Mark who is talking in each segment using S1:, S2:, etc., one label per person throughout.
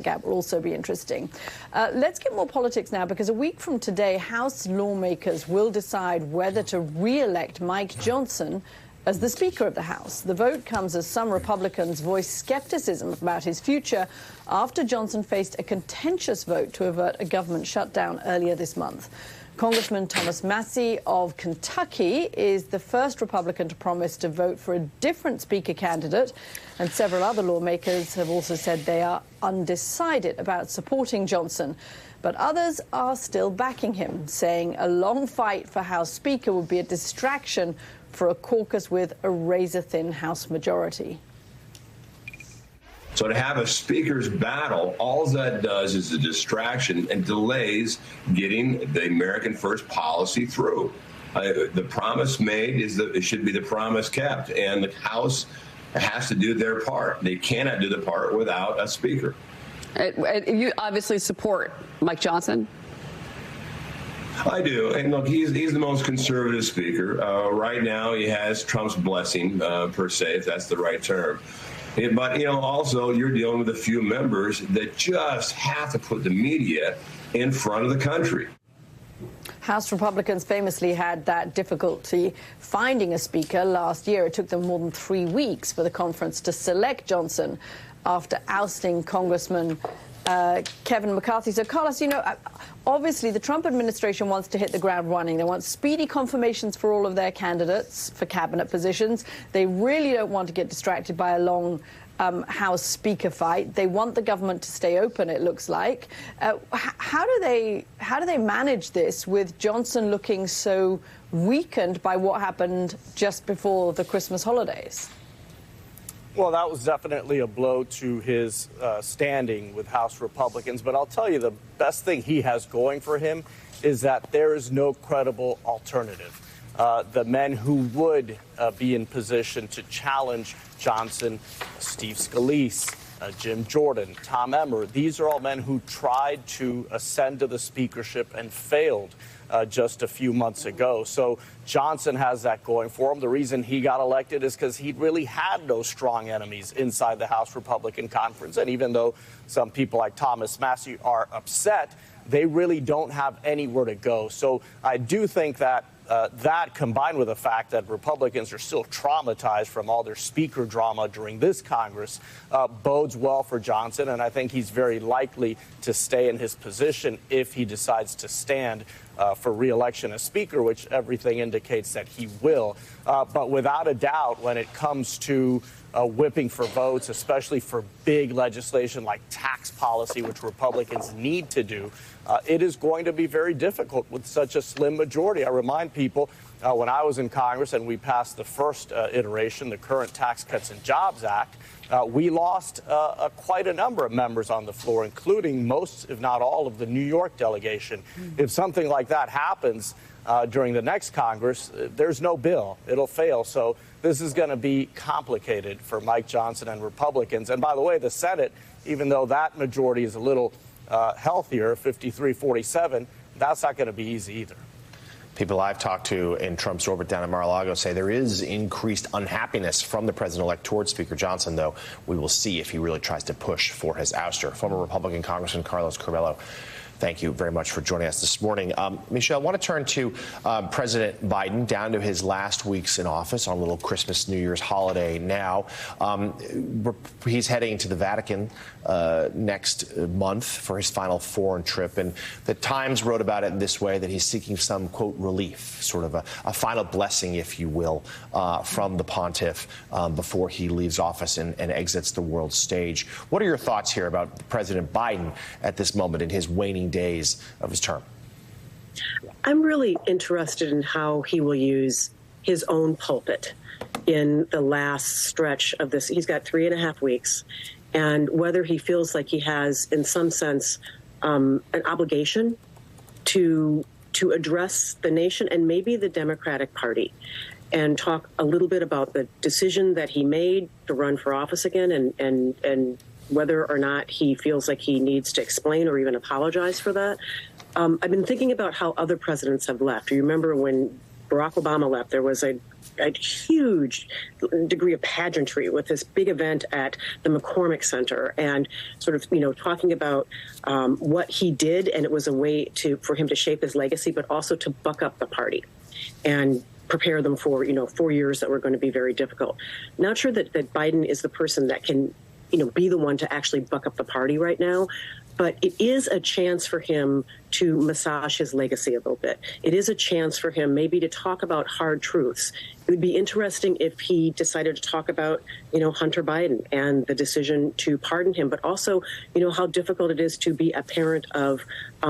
S1: gap will also be interesting. Let's get more politics now, because a week from today, House lawmakers will decide whether to re-elect Mike Johnson as the Speaker of the House. The vote comes as some Republicans voiced skepticism about his future after Johnson faced a contentious vote to avert a government shutdown earlier this month. Congressman Thomas Massie of Kentucky is the first Republican to promise to vote for a different Speaker candidate, and several other lawmakers have also said they are undecided about supporting Johnson. But others are still backing him, saying a long fight for House Speaker would be a distraction for a caucus with a razor-thin House majority.
S2: So to have a speaker's battle, all that does is a distraction and delays getting the American First policy through. The promise made is that it should be the promise kept, and the House has to do their part. They cannot do the part without a speaker.
S3: You obviously support Mike Johnson.
S2: I do. And look, he's the most conservative speaker. Right now, he has Trump's blessing, per se, if that's the right term. But, you know, also you're dealing with a few members that just have to put the media in front of the country.
S1: House Republicans famously had that difficulty finding a speaker last year. It took them more than 3 weeks for the conference to select Johnson after ousting Congressman Kevin McCarthy. So, Carlos, you know, obviously the Trump administration wants to hit the ground running. They want speedy confirmations for all of their candidates for cabinet positions. They really don't want to get distracted by a long House Speaker fight. They want the government to stay open, it looks like. How do they manage this with Johnson looking so weakened by what happened just before the Christmas holidays?
S4: Well, that was definitely a blow to his standing with House Republicans. But I'll tell you, the best thing he has going for him is that there is no credible alternative. The men who would be in position to challenge Johnson, Steve Scalise, Jim Jordan, Tom Emmer, these are all men who tried to ascend to the speakership and failed just a few months ago. So Johnson has that going for him. The reason he got elected is because he really had no strong enemies inside the House Republican Conference. And even though some people like Thomas Massie are upset, they really don't have anywhere to go. So I do think that that, combined with the fact that Republicans are still traumatized from all their speaker drama during this Congress, bodes well for Johnson. And I think he's very likely to stay in his position if he decides to stand for re-election as Speaker, which everything indicates that he will. But without a doubt, when it comes to whipping for votes, especially for big legislation like tax policy, which Republicans need to do, it is going to be very difficult with such a slim majority. I remind people, when I was in Congress and we passed the first iteration, the current Tax Cuts and Jobs Act, we lost quite a number of members on the floor, including most, if not all, of the New York delegation. If something like that happens during the next Congress, there's no bill. It'll fail. So this is going to be complicated for Mike Johnson and Republicans. And by the way, the Senate, even though that majority is a little healthier, 53-47, that's not going to be easy either.
S5: People I've talked to in Trump's orbit down in Mar-a-Lago say there is increased unhappiness from the president-elect towards Speaker Johnson, though we will see if he really tries to push for his ouster. Former Republican Congressman Carlos Curbelo, thank you very much for joining us this morning. Michelle, I want to turn to President Biden, down to his last weeks in office on a little Christmas, New Year's holiday now. He's heading to the Vatican next month for his final foreign trip. And the Times wrote about it in this way, that he's seeking some, quote, relief, sort of a final blessing, if you will, from the pontiff before he leaves office and exits the world stage. What are your thoughts here about President Biden at this moment in his waning days of his term?
S6: I'm really interested in how he will use his own pulpit in the last stretch of this. He's got 3.5 weeks, and whether he feels like he has, in some sense, an obligation to address the nation and maybe the Democratic Party and talk a little bit about the decision that he made to run for office again, and whether or not he feels like he needs to explain or even apologize for that. I've been thinking about how other presidents have left. You remember when Barack Obama left, there was a huge degree of pageantry with this big event at the McCormick Center, and sort of, talking about what he did, and it was a way for him to shape his legacy, but also to buck up the party and prepare them for 4 years that were going to be very difficult. Not sure that Biden is the person that can be the one to actually buck up the party right now. But it is a chance for him to massage his legacy a little bit. It is a chance for him maybe to talk about hard truths. It would be interesting if he decided to talk about, Hunter Biden and the decision to pardon him, but also, how difficult it is to be a parent of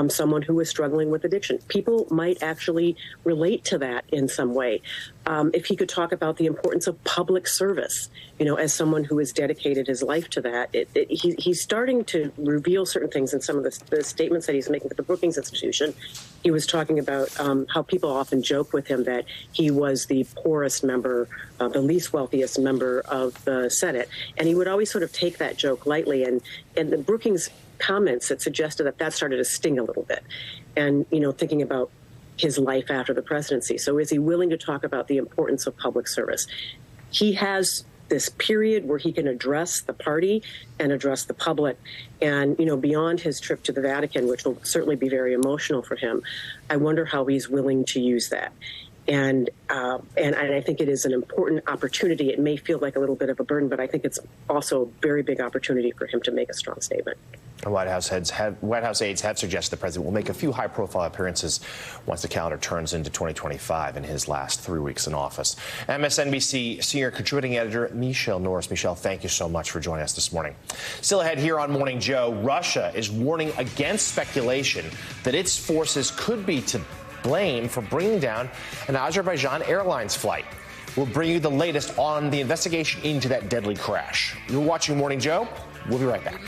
S6: someone who is struggling with addiction. People might actually relate to that in some way. If he could talk about the importance of public service, as someone who has dedicated his life to that, he's starting to reveal certain things in some of the statements that he's making with the Brookings Institution. He was talking about how people often joke with him that he was the poorest member, the least wealthiest member of the Senate. And he would always sort of take that joke lightly. And the Brookings comments that suggested that started to sting a little bit. And, thinking about his life after the presidency. So is he willing to talk about the importance of public service? He has this period where he can address the party and address the public. And, beyond his trip to the Vatican, which will certainly be very emotional for him, I wonder how he's willing to use that. And I think it is an important opportunity. It may feel like a little bit of a burden, but I think it's also a very big opportunity for him to make a strong statement.
S5: White House aides have suggested the president will make a few high-profile appearances once the calendar turns into 2025 in his last 3 weeks in office. MSNBC senior contributing editor Michelle Norris. Michelle, thank you so much for joining us this morning. Still ahead here on Morning Joe, Russia is warning against speculation that its forces could be to blame for bringing down an Azerbaijan Airlines flight. We'll bring you the latest on the investigation into that deadly crash. You're watching Morning Joe. We'll be right back.